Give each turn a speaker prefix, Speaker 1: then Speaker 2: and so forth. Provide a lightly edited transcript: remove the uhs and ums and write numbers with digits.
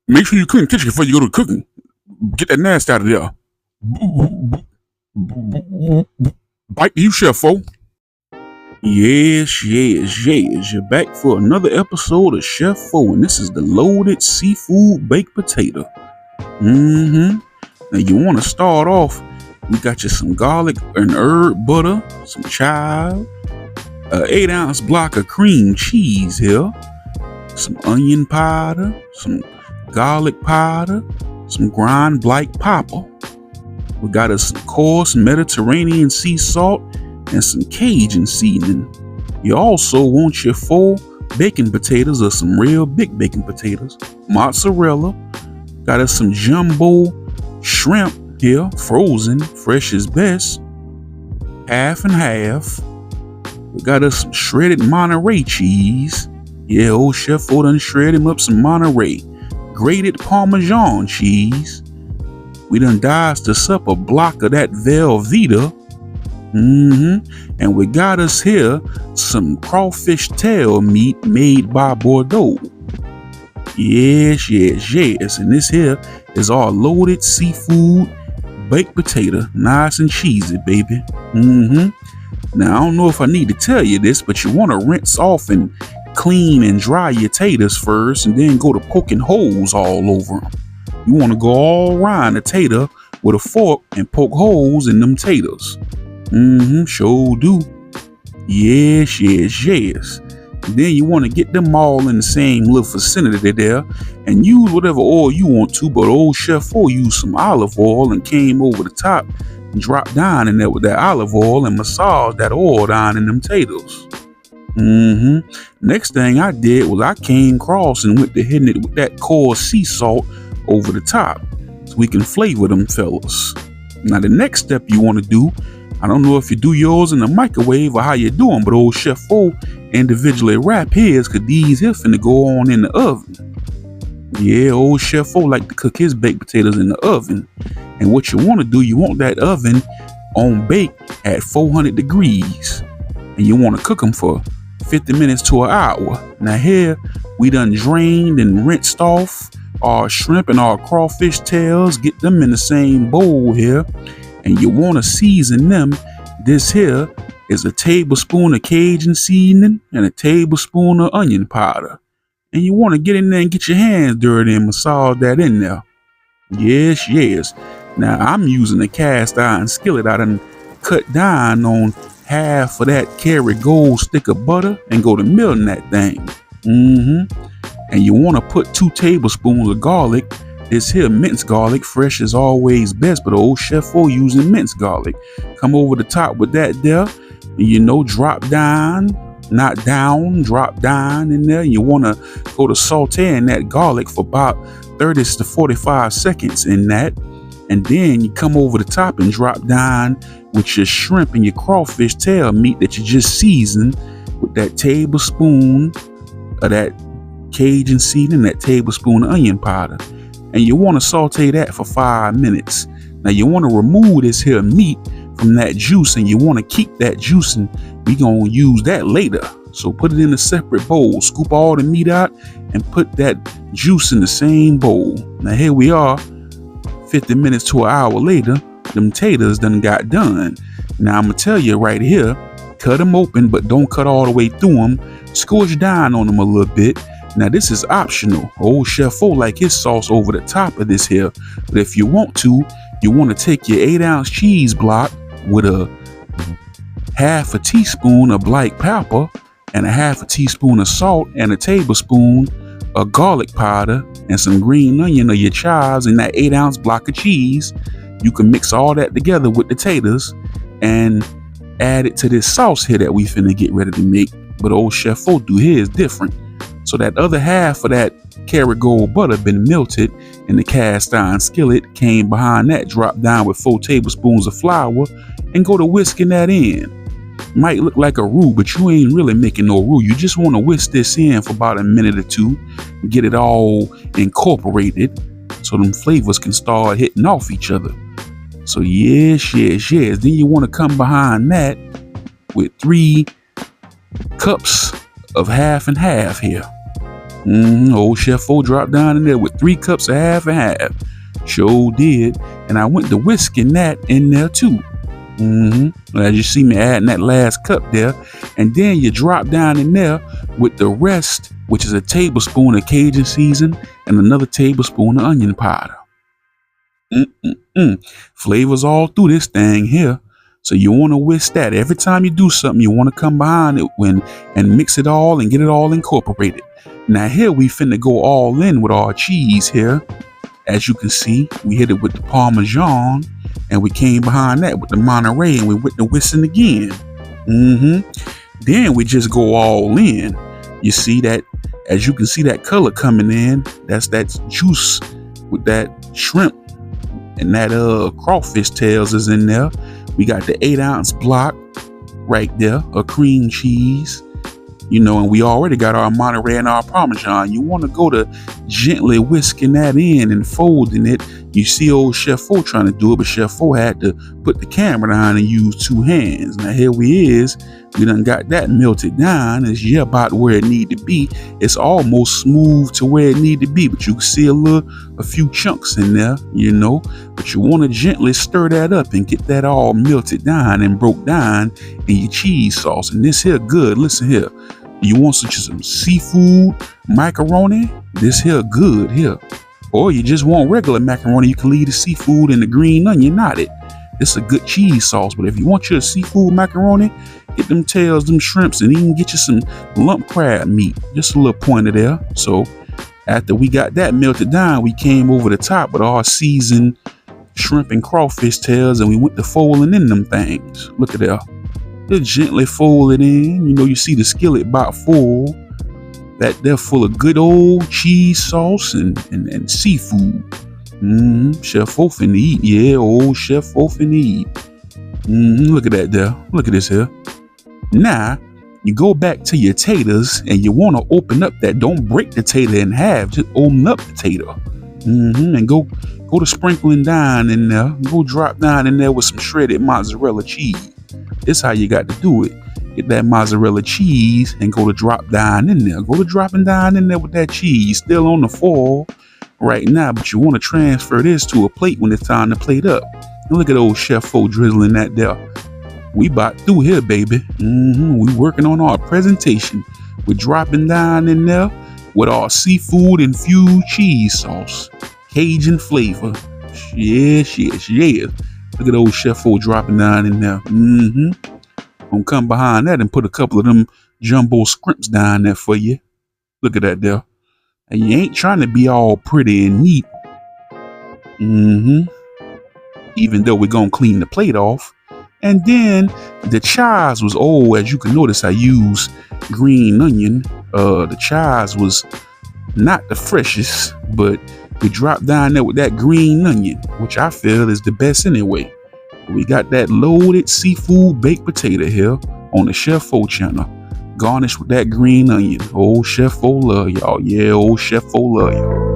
Speaker 1: Make sure you clean the kitchen before you go to cooking. Get that nasty out of there. Bite you, Chef-O. Yes. You're back for another episode of Chef-O, and this is the loaded seafood baked potato. Now you want to start off. We got you some garlic and herb butter, some chive, an 8-ounce block of cream cheese here, some onion powder, some garlic powder, some ground black pepper. We got us some coarse Mediterranean sea salt and some Cajun seasoning. You also want your 4 baking potatoes or some real big baking potatoes, mozzarella. Got us some jumbo shrimp here, frozen, fresh as best, half and half. We got us some shredded Monterey cheese. Yeah, old Chef-O done shredded him up some Monterey. Grated Parmesan cheese. We done diced us up a block of that Velveeta. And we got us here some crawfish tail meat made by Bordeaux. Yes. And this here is our loaded seafood baked potato. Nice and cheesy, baby. Now, I don't know if I need to tell you this, but you want to rinse off and clean and dry your taters first, and then go to poking holes all over them. You want to go all around the tater with a fork and poke holes in them taters. Sure do. Yes. And then you want to get them all in the same little vicinity there, and use whatever oil you want to, but old Chef-O used some olive oil and came over the top and dropped down in there with that olive oil and massaged that oil down in them taters. Next thing I did was I came across and went to hitting it with that coarse sea salt over the top so we can flavor them fellas. Now the next step you want to do, I don't know if you do yours in the microwave or how you do them, but old Chef-O individually wrap his, cause these here finna go on in the oven. Yeah, old Chef-O like to cook his baked potatoes in the oven. And what you want to do, you want that oven on bake at 400 degrees. And you want to cook them for 50 minutes to an hour. Now here, we done drained and rinsed off our shrimp and our crawfish tails. Get them in the same bowl here. And you want to season them. This here is a tablespoon of Cajun seasoning and a tablespoon of onion powder. And you want to get in there and get your hands dirty and massage that in there. Yes. Now I'm using a cast iron skillet. I done cut down on half of that Kerrygold stick of butter and go to milling that thing. And you want to put 2 tablespoons of garlic. This here minced garlic, fresh is always best, but old Chef-O using minced garlic. Come over the top with that there, and drop down, not down, drop down in there. You want to go to sauteing that garlic for about 30 to 45 seconds in that. And then you come over the top and drop down with your shrimp and your crawfish tail meat that you just seasoned with that tablespoon of that Cajun seasoning, that tablespoon of onion powder. And you want to saute that for 5 minutes. Now you want to remove this here meat from that juice, and you want to keep that juice, and we gonna use that later. So put it in a separate bowl, scoop all the meat out and put that juice in the same bowl. Now here we are, 50 minutes to an hour later, them taters done got done. Now I'm gonna tell you right here, cut them open, but don't cut all the way through them. Scorch down on them a little bit. Now this is optional. Old Chef-O like his sauce over the top of this here. But if you want to, you want to take your 8-ounce cheese block with a half a teaspoon of black pepper and a half a teaspoon of salt and a tablespoon of garlic powder and some green onion or your chives and that 8-ounce block of cheese. You can mix all that together with the taters and add it to this sauce here that we finna get ready to make. But old Chef-O do his different. So that other half of that Kerrygold butter been melted in the cast iron skillet, came behind that, dropped down with 4 tablespoons of flour and go to whisking that in. Might look like a roux, but you ain't really making no roux. You just want to whisk this in for about a minute or two, get it all incorporated so them flavors can start hitting off each other. So yes. Then you want to come behind that with 3 cups of half and half here. Old Chef O dropped down in there with 3 cups of half and half. Sure did. And I went to whisking that in there too. As you see me adding that last cup there. And then you drop down in there with the rest, which is a tablespoon of Cajun season and another tablespoon of onion powder. Flavors all through this thing here. So you want to whisk that. Every time you do something, you want to come behind it and mix it all and get it all incorporated. Now here we finna go all in with our cheese here. As you can see, we hit it with the Parmesan and we came behind that with the Monterey and we went to whisking again. Then we just go all in. You see that, as you can see that color coming in, that's that juice with that shrimp and that crawfish tails is in there. We got the 8-ounce block right there of cream cheese. And we already got our Monterey and our Parmesan. You want to go to gently whisking that in and folding it. You see old Chef O trying to do it, but Chef O had to put the camera down and use 2 hands. Now here we done got that melted down. It's about where it need to be. It's almost smooth to where it need to be, but you can see a few chunks in there, but you want to gently stir that up and get that all melted down and broke down in your cheese sauce. And this here good. Listen here. You want some seafood macaroni? This here good here. Or you just want regular macaroni, you can leave the seafood and the green onion knotted. It's a good cheese sauce. But if you want your seafood macaroni, get them tails, them shrimps, and even get you some lump crab meat. Just a little pointer there. So after we got that melted down, we came over the top with our seasoned shrimp and crawfish tails, and we went to folding in them things. Look at that. Just gently fold it in. You see the skillet about full. That they're full of good old cheese sauce and seafood. Chef O finna eat. Yeah, old Chef O finna eat. Look at that there. Look at this here. Now, you go back to your taters and you want to open up that. Don't break the tater in half. Just open up the tater. And go to sprinkling down in there. Go drop down in there with some shredded mozzarella cheese. This how you got to do it. Get that mozzarella cheese and go to drop down in there. Go to dropping down in there with that cheese. Still on the foil right now, but you want to transfer this to a plate when it's time to plate up. And look at old Chef O drizzling that there. We about through here, baby. We working on our presentation. We're dropping down in there with our seafood infused cheese sauce. Cajun flavor. Yes. Look at old Chef O dropping down in there. Gonna come behind that and put a couple of them jumbo scrimps down there for you. Look at that there. And you ain't trying to be all pretty and neat. Even though we're gonna clean the plate off. And then the chives was, as you can notice, I use green onion. The chives was not the freshest, but we dropped down there with that green onion, which I feel is the best anyway. We got that loaded seafood baked potato here on the Chef O channel, garnished with that green onion. Old Chef O love y'all. Yeah, old Chef O love y'all.